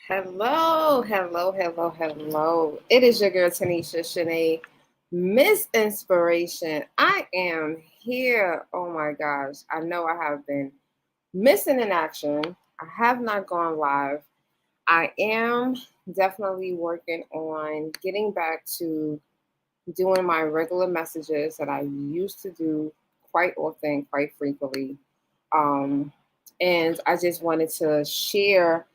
Hello, hello, hello, hello. It is your girl Tanisha Shanae, Miss Inspiration. I am here. Oh my gosh. I know I have been missing in action. I have not gone live. I am definitely working on getting back to doing my regular messages that I used to do quite often, quite frequently. Um, and I just wanted to share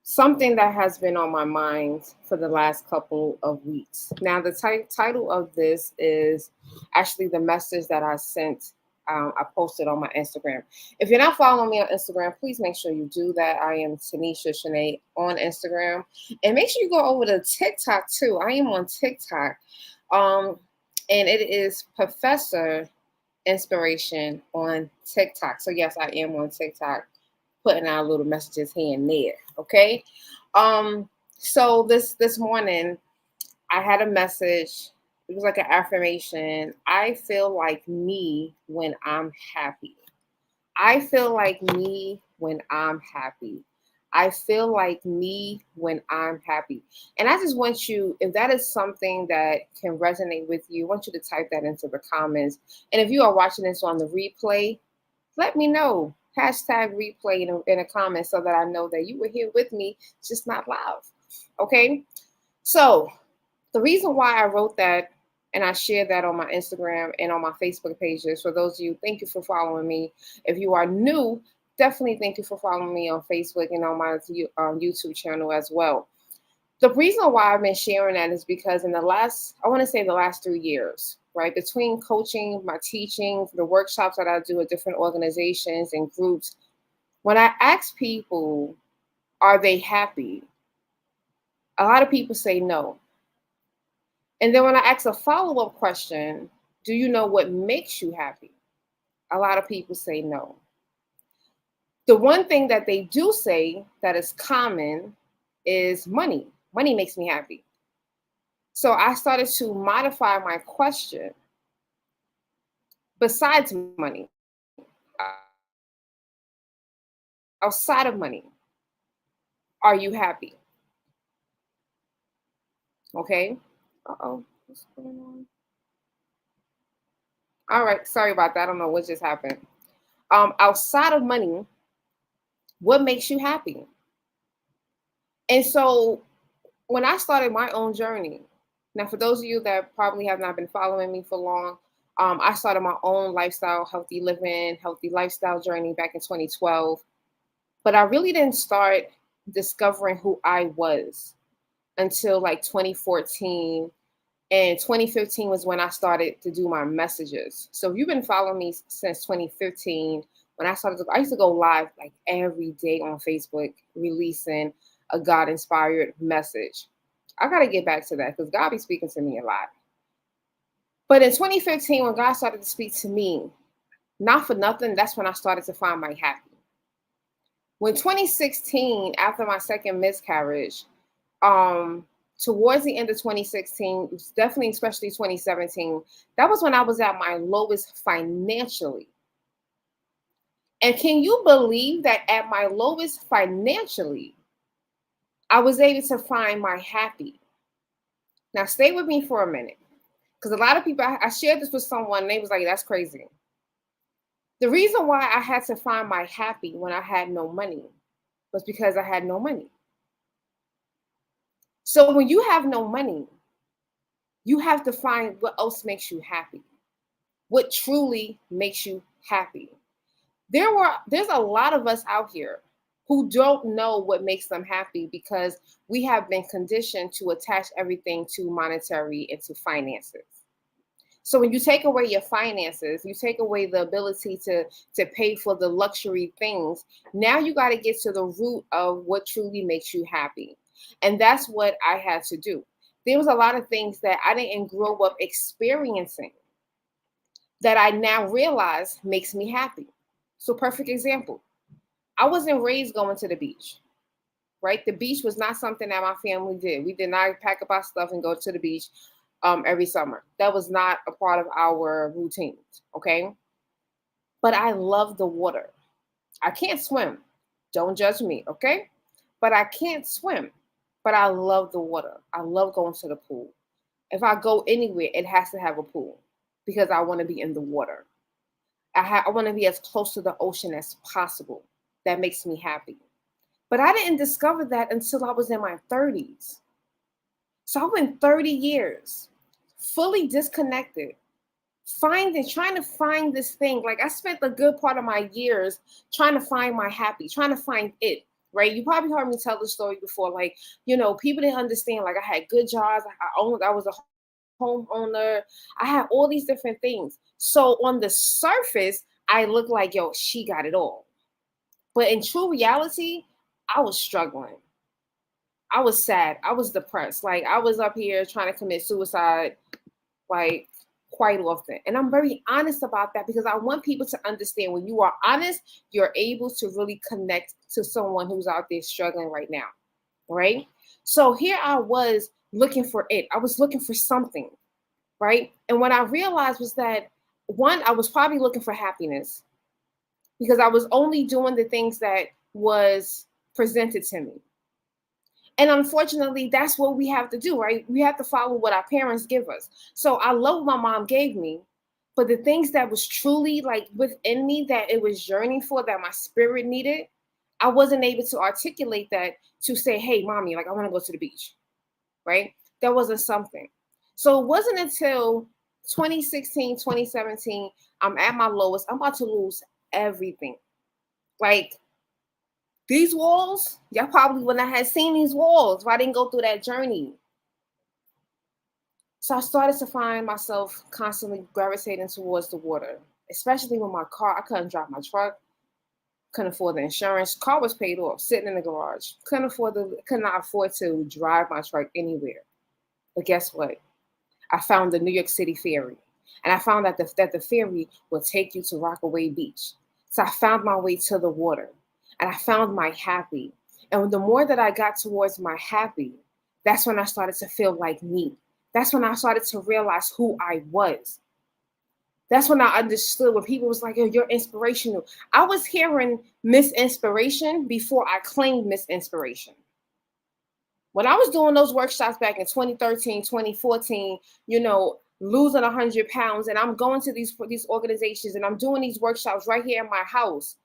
something that has been on my mind for the last couple of weeks. Now, the title of this is actually the message that I sent. I posted on my Instagram. If you're not following me on Instagram, please make sure you do that. I am Tanisha Shanae on Instagram. And make sure you go over to TikTok too. I am on TikTok. Um, and it is Professor Inspiration on TikTok. So, yes, I am on TikTok putting out little messages here and there. Okay. Um, so this morning I had a message. It was like an affirmation. I feel like me when I'm happy. I feel like me when I'm happy. I feel like me when I'm happy. And I just want you, if that is something that can resonate with you, I want you to type that into the comments. And if you are watching this on the replay, let me know. Hashtag replay in a comment so that I know that you were here with me, just not live. Okay? So, the reason why I wrote that and I shared that on my Instagram and on my Facebook pages, for those of you, thank you for following me. If you are new, definitely thank you for following me on Facebook and on my YouTube channel as well. The reason why I've been sharing that is because in the last, I want to say the last 3 years, right, between coaching, my teaching, the workshops that I do at different organizations and groups, when I ask people, are they happy? A lot of people say no. And then when I ask a follow up question, do you know what makes you happy? A lot of people say no. The one thing that they do say that is common is money. Money makes me happy. So I started to modify my question. Besides money, outside of money, are you happy? Okay. Uh-oh. What's going on? All right. Sorry about that. I don't know what just happened. Outside of money, what makes you happy? And so when I started my own journey, now for those of you that probably have not been following me for long, I started my own lifestyle, healthy living, healthy lifestyle journey back in 2012. But I really didn't start discovering who I was until like 2014. And 2015 was when I started to do my messages. So if you've been following me since 2015, when I used to go live like every day on Facebook, releasing a God inspired message. I got to get back to that because God be speaking to me a lot. But in 2015, when God started to speak to me, not for nothing, that's when I started to find my happy. When 2016, after my second miscarriage, um, towards the end of 2016, definitely especially 2017, that was when I was at my lowest financially. And can you believe that at my lowest financially, I was able to find my happy? Now, stay with me for a minute. Because a lot of people, I shared this with someone, and they was like, that's crazy. The reason why I had to find my happy when I had no money was because I had no money. So when you have no money, you have to find what else makes you happy. What truly makes you happy. There's a lot of us out here who don't know what makes them happy because we have been conditioned to attach everything to monetary and to finances. So when you take away your finances, you take away the ability to pay for the luxury things. Now you got to get to the root of what truly makes you happy. And that's what I had to do. There was a lot of things that I didn't grow up experiencing that I now realize makes me happy. So perfect example. I wasn't raised going to the beach, right? The beach was not something that my family did. We did not pack up our stuff and go to the beach every summer. That was not a part of our routines, okay? But I love the water. I can't swim. Don't judge me, okay? but I can't swim. But I love the water. I love going to the pool. If I go anywhere, it has to have a pool because I want to be in the water. I want to be as close to the ocean as possible. That makes me happy. But I didn't discover that until I was in my 30s. So I went 30 years fully disconnected, trying to find this thing. Like I spent a good part of my years trying to find my happy, trying to find it. Right? You probably heard me tell the story before. Like, people didn't understand. Like I had good jobs. I was a homeowner. I had all these different things. So on the surface, I looked like, yo, she got it all. But in true reality, I was struggling. I was sad. I was depressed. Like I was up here trying to commit suicide, like quite often. And I'm very honest about that because I want people to understand when you are honest, you're able to really connect to someone who's out there struggling right now. Right? So here I was looking for it. I was looking for something. Right? And what I realized was that one, I was probably looking for happiness because I was only doing the things that was presented to me. And unfortunately, that's what we have to do, right? We have to follow what our parents give us. So I love what my mom gave me, but the things that was truly like within me that it was yearning for, that my spirit needed, I wasn't able to articulate that to say, hey, mommy, like I want to go to the beach, right? That wasn't something. So it wasn't until 2016, 2017, I'm at my lowest. I'm about to lose everything. Like these walls, y'all probably wouldn't have seen these walls if I didn't go through that journey. So I started to find myself constantly gravitating towards the water, especially with my car. I couldn't drive my truck, couldn't afford the insurance. Car was paid off, sitting in the garage. Could not afford to drive my truck anywhere. But guess what? I found the New York City ferry, and I found that the ferry will take you to Rockaway Beach. So I found my way to the water, and I found my happy. And the more that I got towards my happy, that's when I started to feel like me. That's when I started to realize who I was. That's when I understood when people was like, "Yo, you're inspirational." I was hearing Miss Inspiration before I claimed Miss Inspiration. When I was doing those workshops back in 2013, 2014, losing 100 pounds, and I'm going to these organizations and I'm doing these workshops right here in my house,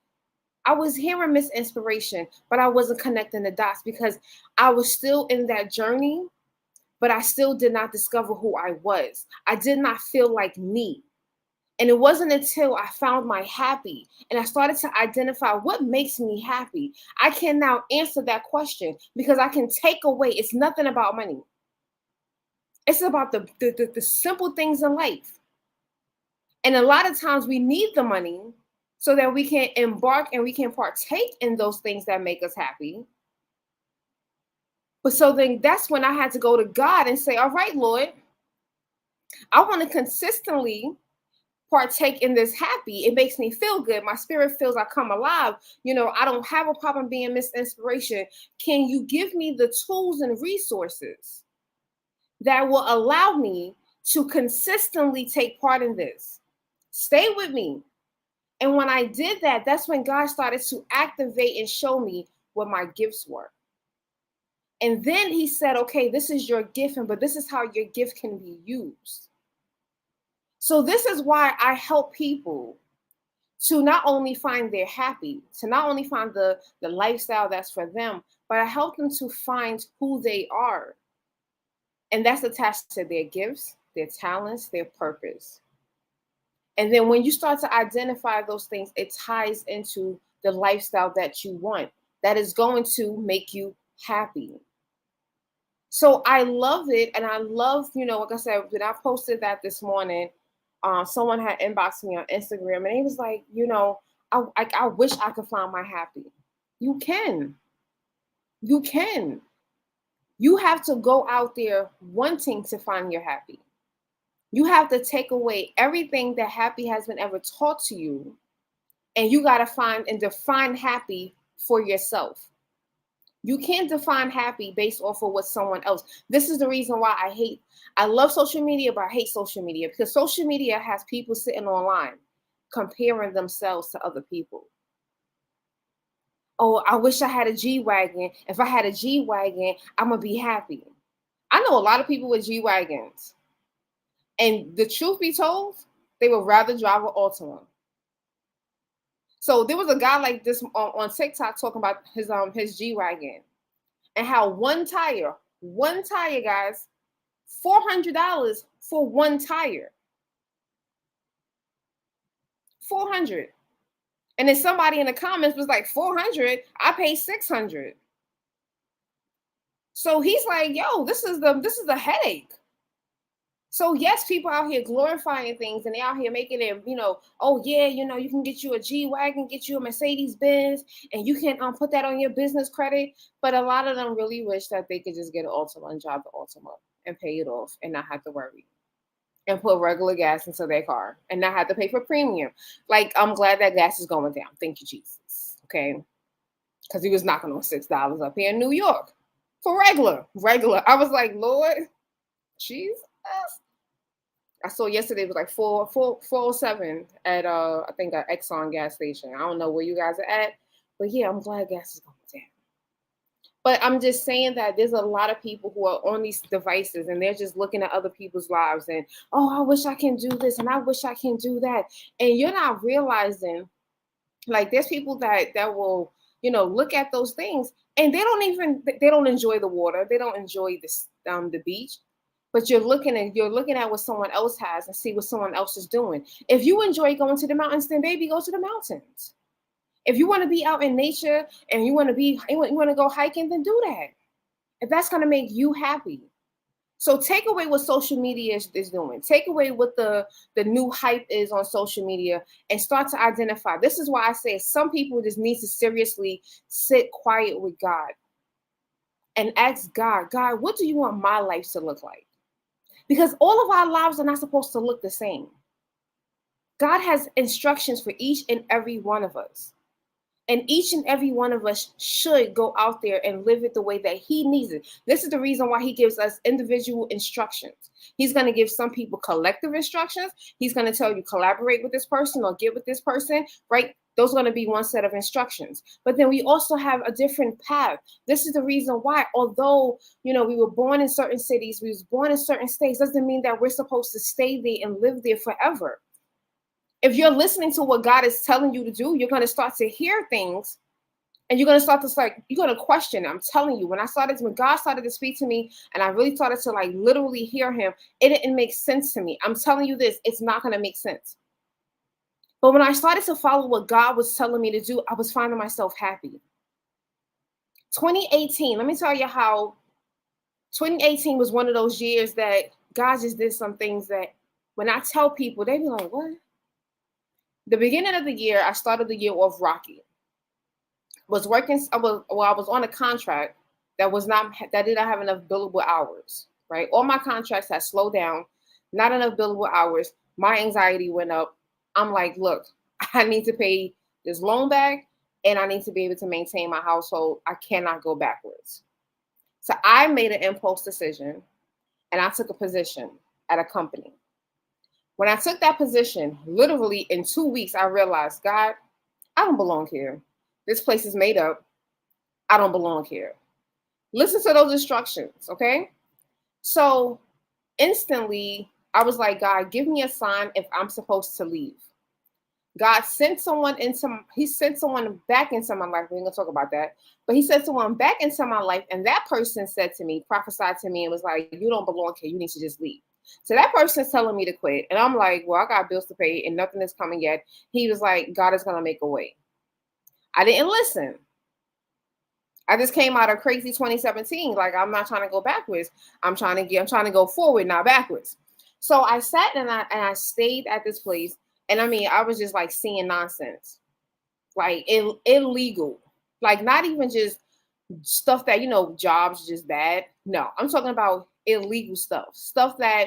I was hearing Miss Inspiration, but I wasn't connecting the dots because I was still in that journey, but I still did not discover who I was. I did not feel like me. And it wasn't until I found my happy and I started to identify what makes me happy. I can now answer that question because I can take away, it's nothing about money. It's about the simple things in life. And a lot of times we need the money so that we can embark and we can partake in those things that make us happy. But so then that's when I had to go to God and say, all right, Lord, I want to consistently partake in this happy. It makes me feel good. My spirit feels I come alive. I don't have a problem being Miss Inspiration. Can you give me the tools and resources that will allow me to consistently take part in this? Stay with me. And when I did that, that's when God started to activate and show me what my gifts were. And then he said, okay, this is your gift, but this is how your gift can be used. So this is why I help people to not only find their happy, to not only find the lifestyle that's for them, but I help them to find who they are. And that's attached to their gifts, their talents, their purpose. And then when you start to identify those things, it ties into the lifestyle that you want, that is going to make you happy. So I love it. And I love, like I said, when I posted that this morning, someone had inboxed me on Instagram and he was like, I wish I could find my happy. You can. You can. You have to go out there wanting to find your happy. You have to take away everything that happy has been ever taught to you. And you got to find and define happy for yourself. You can't define happy based off of what someone else. This is the reason why I love social media, but I hate social media because social media has people sitting online comparing themselves to other people. oh, I wish I had a G-Wagon. If I had a G-Wagon, I'm going to be happy. I know a lot of people with G-Wagons. And the truth be told, they would rather drive an Altima. So there was a guy like this on TikTok talking about his G-Wagon and how one tire, guys, $400 for one tire. 400. And then somebody in the comments was like, 400, I pay 600. So he's like, yo, this is a headache. So yes, people out here glorifying things and they out here making it, oh yeah, you can get you a G-Wagon, get you a Mercedes Benz, and you can put that on your business credit. But a lot of them really wish that they could just get an Altima and drive the Altima and pay it off and not have to worry. And put regular gas into their car and not have to pay for premium. Like, I'm glad that gas is going down. Thank you, Jesus. Okay. Because he was knocking on $6 up here in New York for regular. I was like, Lord, Jesus. I saw yesterday it was like 407 at I think an Exxon gas station. I don't know where you guys are at, but yeah, I'm glad gas is going down. But I'm just saying that there's a lot of people who are on these devices and they're just looking at other people's lives and, oh, I wish I can do this and I wish I can do that. And you're not realizing, like, there's people that will, look at those things and they don't enjoy the water. They don't enjoy the beach. But you're looking at what someone else has and see what someone else is doing. If you enjoy going to the mountains, then baby, go to the mountains. If you want to be out in nature and you want to go hiking, then do that. If that's going to make you happy. So take away what social media is doing. Take away what the new hype is on social media and start to identify. This is why I say some people just need to seriously sit quiet with God and ask God, what do you want my life to look like? Because all of our lives are not supposed to look the same. God has instructions for each and every one of us. And each and every one of us should go out there and live it the way that he needs it. This is the reason why he gives us individual instructions. He's going to give some people collective instructions. He's going to tell you collaborate with this person or get with this person, right? Those are going to be one set of instructions. But then we also have a different path. This is the reason why, although, we were born in certain cities, we was born in certain states, doesn't mean that we're supposed to stay there and live there forever. If you're listening to what God is telling you to do, you're going to start to hear things and you're going to start to you're going to question it. I'm telling you, when God started to speak to me and I really started to literally hear him, it didn't make sense to me. I'm telling you this, it's not going to make sense. But when I started to follow what God was telling me to do, I was finding myself happy. 2018, let me tell you how 2018 was one of those years that God just did some things that when I tell people, they be like, what? The beginning of the year, I started the year off rocky. I was on a contract that did not have enough billable hours, right? All my contracts had slowed down, not enough billable hours. My anxiety went up. I'm like, look, I need to pay this loan back and I need to be able to maintain my household. I cannot go backwards. So I made an impulse decision and I took a position at a company. When I took that position, literally in 2 weeks, I realized, God, I don't belong here. This place is made up. I don't belong here. Listen to those instructions, okay? So instantly, I was like, God, give me a sign if I'm supposed to leave. God sent someone back into my life. We're going to talk about that. But he sent someone back into my life, and that person said to me, prophesied to me, and was like, you don't belong here. You need to just leave. So that person's telling me to quit. And I'm like, well, I got bills to pay and nothing is coming yet. He was like, God is going to make a way. I didn't listen. I just came out of crazy 2017. Like, I'm not trying to go backwards. I'm trying to go forward, not backwards. So I sat and I stayed at this place. And I mean, I was just seeing nonsense, illegal, not even just stuff that, jobs just bad. No, I'm talking about illegal stuff that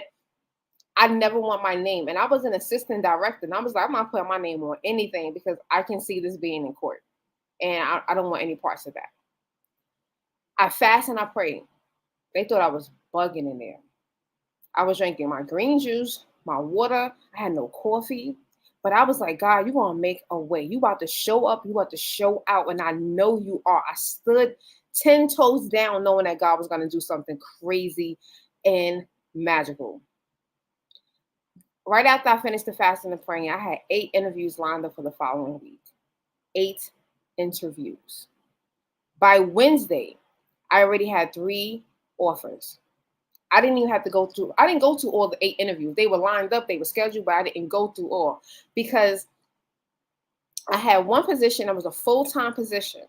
I never want my name. And I was an assistant director and I was like, I'm not putting my name on anything because I can see this being in court and I don't want any parts of that. I fast and I prayed. They thought I was bugging in there. I was drinking my green juice, my water. I had no coffee, But I was like, God, you're going to make a way. You about to show up. You about to show out. And I know you are. I stood 10 toes down knowing that God was going to do something crazy and magical. Right after I finished the fasting and praying, I had 8 interviews lined up for the following week. 8 interviews. By Wednesday, I already had 3 offers. I didn't even have to go through. I didn't go to all the 8 interviews. They were lined up. They were scheduled, but I didn't go through all because I had one position that was a full-time position.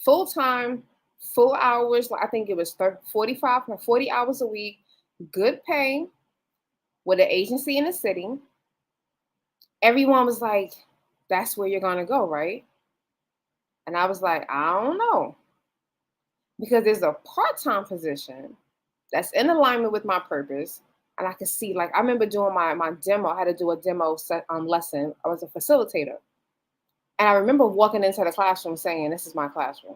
Full-time, full hours. I think it was 45 or 40 hours a week. Good pay with an agency in the city. Everyone was like, that's where you're going to go, right? And I was like, I don't know. Because there's a part-time position that's in alignment with my purpose. And I could see, like, I remember doing my demo. I had to do a demo lesson. I was a facilitator. And I remember walking into the classroom saying, this is my classroom.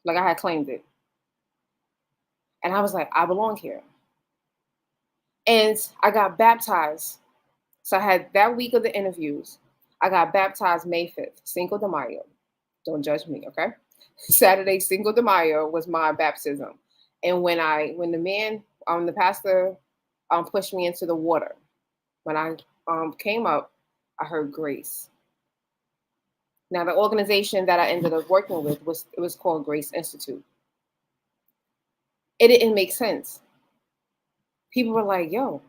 Like I had claimed it. And I was like, I belong here. And I got baptized. So I had that week of the interviews. I got baptized May 5th, Cinco de Mayo. Don't judge me, okay? Saturday, Cinco de Mayo was my baptism. And when the pastor pushed me into the water, when I came up, I heard grace. Now, the organization that I ended up working with was called Grace Institute. It didn't make sense. People were like, yo,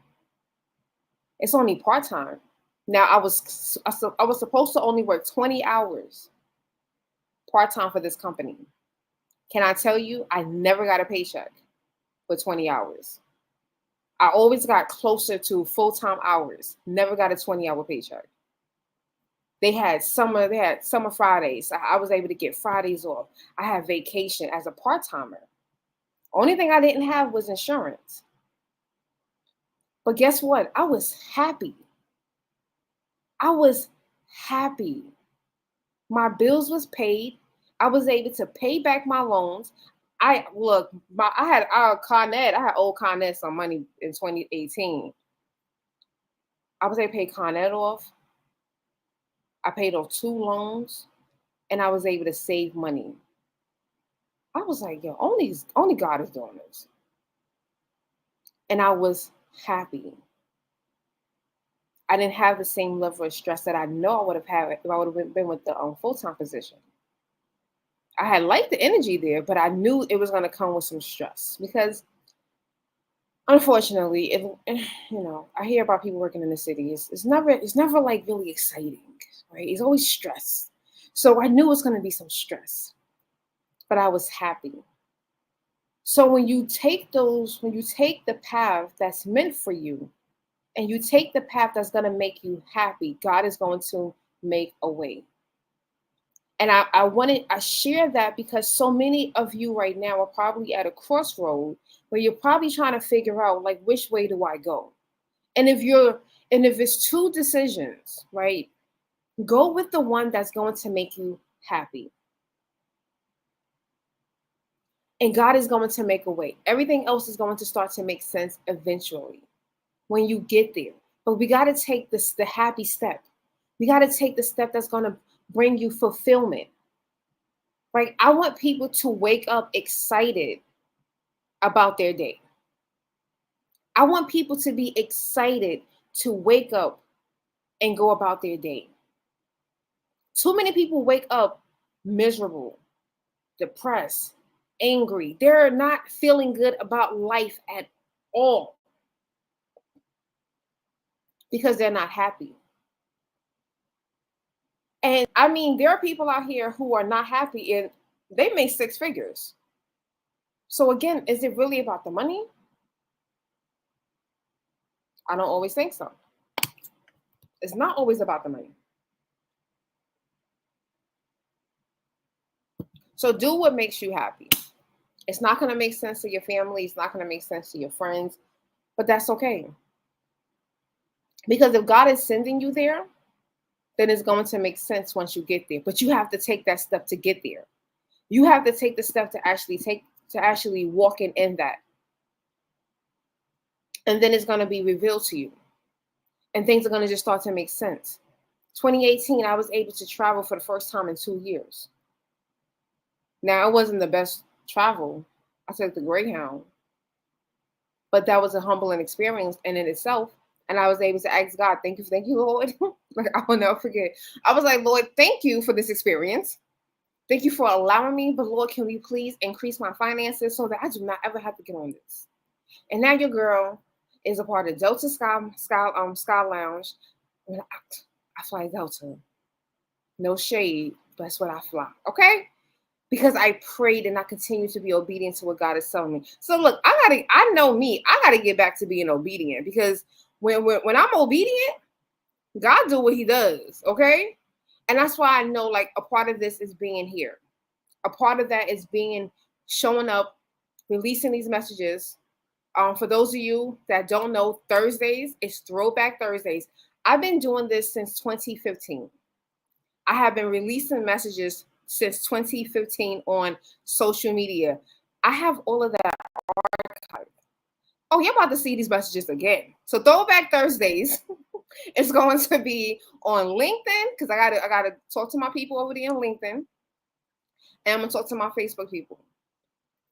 it's only part-time. Now, I was supposed to only work 20 hours part-time for this company. Can I tell you, I never got a paycheck for 20 hours. I always got closer to full-time hours, never got a 20-hour paycheck. They had summer Fridays. I was able to get Fridays off. I had vacation as a part-timer. Only thing I didn't have was insurance. But guess what? I was happy. I was happy. My bills was paid. I was able to pay back my loans. I had Con-Ed. I had old Con-Ed some money in 2018. I was able to pay Con-Ed off. I paid off 2 loans, and I was able to save money. I was like, yo, only God is doing this. And I was happy. I didn't have the same level of stress that I know I would have had if I would have been with the full-time position. I had liked the energy there, but I knew it was going to come with some stress because, unfortunately, I hear about people working in the city. It's never like really exciting, right? It's always stress. So I knew it was going to be some stress, but I was happy. So when you take the path that's meant for you, and you take the path that's going to make you happy, God is going to make a way. And I share that because so many of you right now are probably at a crossroad where you're probably trying to figure out, like, which way do I go? And if it's 2 decisions, right, go with the one that's going to make you happy. And God is going to make a way. Everything else is going to start to make sense eventually when you get there. But we got to take the happy step. We got to take the step that's going to bring you fulfillment. Right? I want people to wake up excited about their day. I want people to be excited to wake up and go about their day. Too many people wake up miserable, depressed, angry. They're not feeling good about life at all because they're not happy. And I mean, there are people out here who are not happy and they make 6 figures. So again, is it really about the money? I don't always think so. It's not always about the money. So do what makes you happy. It's not going to make sense to your family. It's not going to make sense to your friends, but that's okay. Because if God is sending you there, then it's going to make sense once you get there. But you have to take that step to get there. You have to take the step to actually walk in that. And then it's going to be revealed to you. And things are going to just start to make sense. 2018, I was able to travel for the first time in 2 years. Now, it wasn't the best travel. I took the Greyhound, but that was a humbling experience in itself. And I was able to ask God, thank you, Lord. Like, I will never forget. I was like, Lord, thank you for this experience. Thank you for allowing me, but Lord, can we please increase my finances so that I do not ever have to get on this? And now your girl is a part of Delta Sky Lounge. I fly Delta. No shade, but that's what I fly. Okay? Because I prayed and I continue to be obedient to what God is telling me. So look, I know me. I gotta get back to being obedient because when I'm obedient, God do what He does. Okay? And that's why I know like a part of this is being here. A part of that is showing up, releasing these messages. For those of you that don't know, Thursdays is Throwback Thursdays. I've been doing this since 2015. I have been releasing messages since 2015 on social media. I have all of that archived. Oh, you're about to see these messages again. So Throwback Thursdays is going to be on LinkedIn because I gotta talk to my people over there on LinkedIn, and I'm gonna talk to my Facebook people.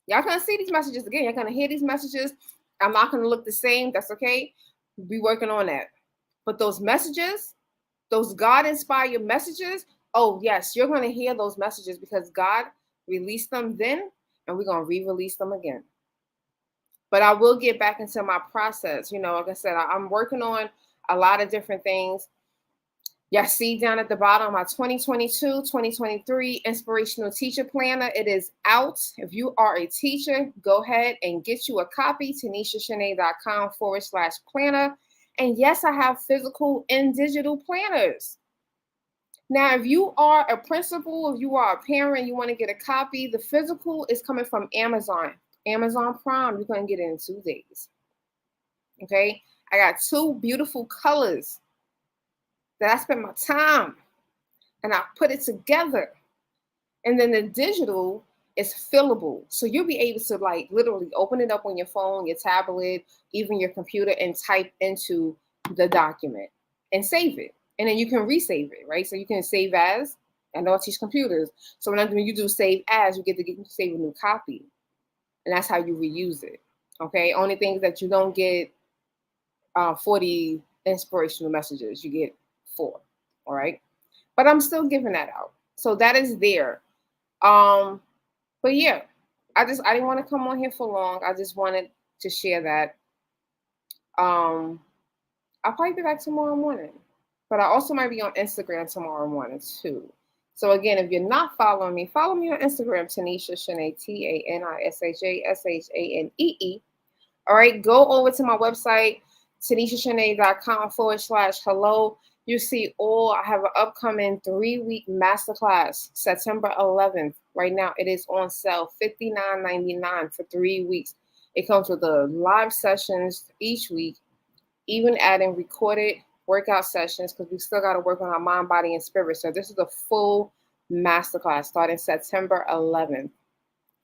Y'all gonna see these messages again. You're gonna hear these messages. I'm not gonna look the same. That's okay. We'll be working on that. But those messages, those God-inspired messages, oh yes, you're gonna hear those messages because God released them then, and we're gonna re-release them again. But I will get back into my process. Like I said, I'm working on a lot of different things. Y'all see down at the bottom my 2022-2023 Inspirational Teacher Planner. It is out. If you are a teacher, go ahead and get you a copy, TanishaShanae.com/planner. And yes, I have physical and digital planners. Now, if you are a principal, if you are a parent, you want to get a copy, the physical is coming from Amazon. Amazon Prime, you're going to get it in 2 days. Okay? I got 2 beautiful colors that I spent my time and I put it together. And then the digital is fillable. So you'll be able to like literally open it up on your phone, your tablet, even your computer and type into the document and save it. And then you can resave it, right? So you can save as, and I'll teach computers. So when you do save as, you get to save a new copy. And that's how you reuse it. Okay. Only things that you don't get 40 inspirational messages, you get 4. All right. But I'm still giving that out. So that is there. But yeah, I didn't want to come on here for long. I just wanted to share that. I'll probably be back tomorrow morning. But I also might be on Instagram tomorrow morning too. So again, if you're not following me, follow me on Instagram, Tanisha Shanae, TANISHASHANEE. All right, go over to my website, TanishaShanae.com/hello. You see I have an upcoming 3-week masterclass, September 11th. Right now, it is on sale, $59.99 for 3 weeks. It comes with the live sessions each week, even adding recorded workout sessions because we still got to work on our mind, body, and spirit. So this is a full masterclass starting September 11th,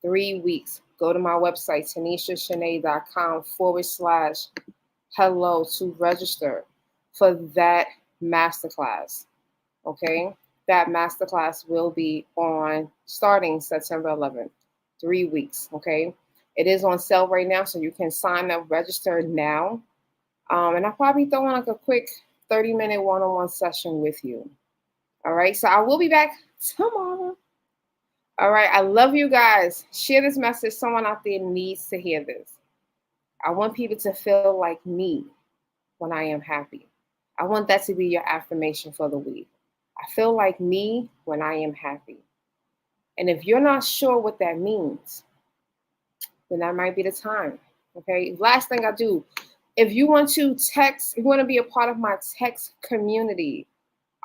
3 weeks. Go to my website, TanishaShanae.com/hello to register for that masterclass. Okay, that masterclass will be on starting September 11th, 3 weeks. Okay, it is on sale right now, so you can sign up, register now. And I'll probably throw in like a quick 30-minute one-on-one session with you. All right, so I will be back tomorrow. All right, I love you guys. Share this message. Someone out there needs to hear this. I want people to feel like me when I am happy. I want that to be your affirmation for the week. I feel like me when I am happy. And if you're not sure what that means, then that might be the time. Okay, last thing I do. If you want to text, if you want to be a part of my text community,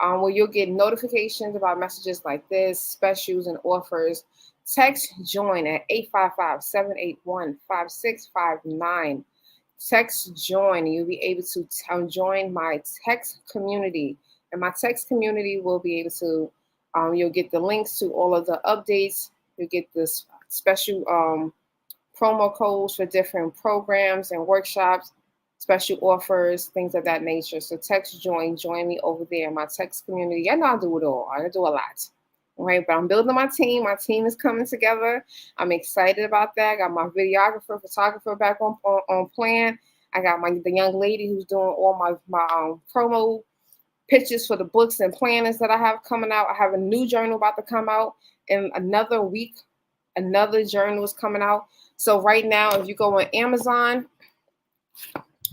where you'll get notifications about messages like this, specials and offers, text join at 855-781-5659. Text join, and you'll be able to join my text community. And my text community will be able to, you'll get the links to all of the updates. You'll get this special promo codes for different programs and workshops. special offers, things of that nature. So text join me over there in my text community. I know I do it all. I do a lot. Right, but I'm building my team. My team is coming together. I'm excited about that. I got my videographer, photographer back on plan. I got the young lady who's doing all my promo pictures for the books and planners that I have coming out. I have a new journal about to come out in another week. Another journal is coming out. So right now, if you go on Amazon,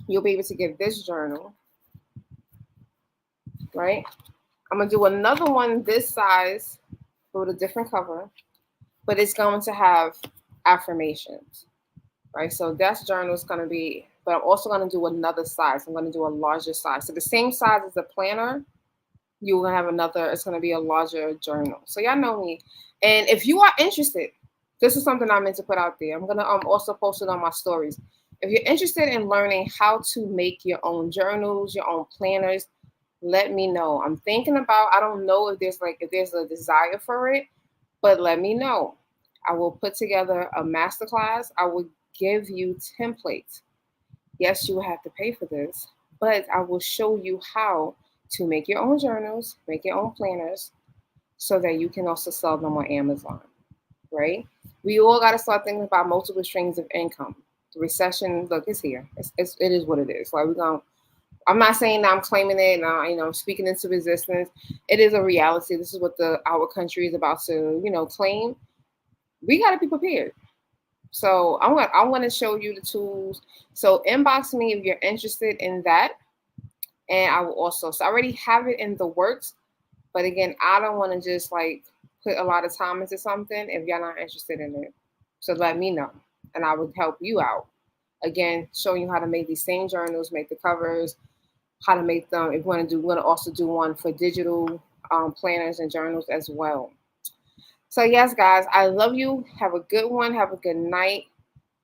you'll be able to get this journal, right? I'm gonna do another one this size with a different cover, but it's going to have affirmations, right? So that journal is gonna be, but I'm also gonna do another size. I'm gonna do a larger size. So the same size as the planner, you're gonna have another, it's gonna be a larger journal. So y'all know me. And if you are interested, this is something I meant to put out there. I'm gonna also post it on my stories. If you're interested in learning how to make your own journals, your own planners, let me know. I'm thinking about, I don't know if there's a desire for it, but let me know. I will put together a masterclass. I will give you templates. Yes, you will have to pay for this, but I will show you how to make your own journals, make your own planners, so that you can also sell them on Amazon, right? We all got to start thinking about multiple streams of income. The recession, look, it's here. It is what it is. Like, we're going to, I'm not saying that I'm claiming it and I'm speaking into existence. It is a reality. This is what our country is about to, claim. We got to be prepared. So I want to show you the tools. So inbox me if you're interested in that. And I will also, so I already have it in the works. But again, I don't want to just like put a lot of time into something if you're not interested in it. So let me know and I would help you out. Again, showing you how to make these same journals, make the covers, how to make them. If you want to do, we're going to also do one for digital planners and journals as well. So yes, guys, I love you. Have a good one. Have a good night,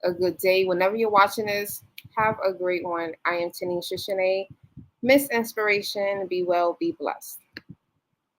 a good day. Whenever you're watching this, have a great one. I am Tanisha Shanae, Miss Inspiration. Be well, be blessed.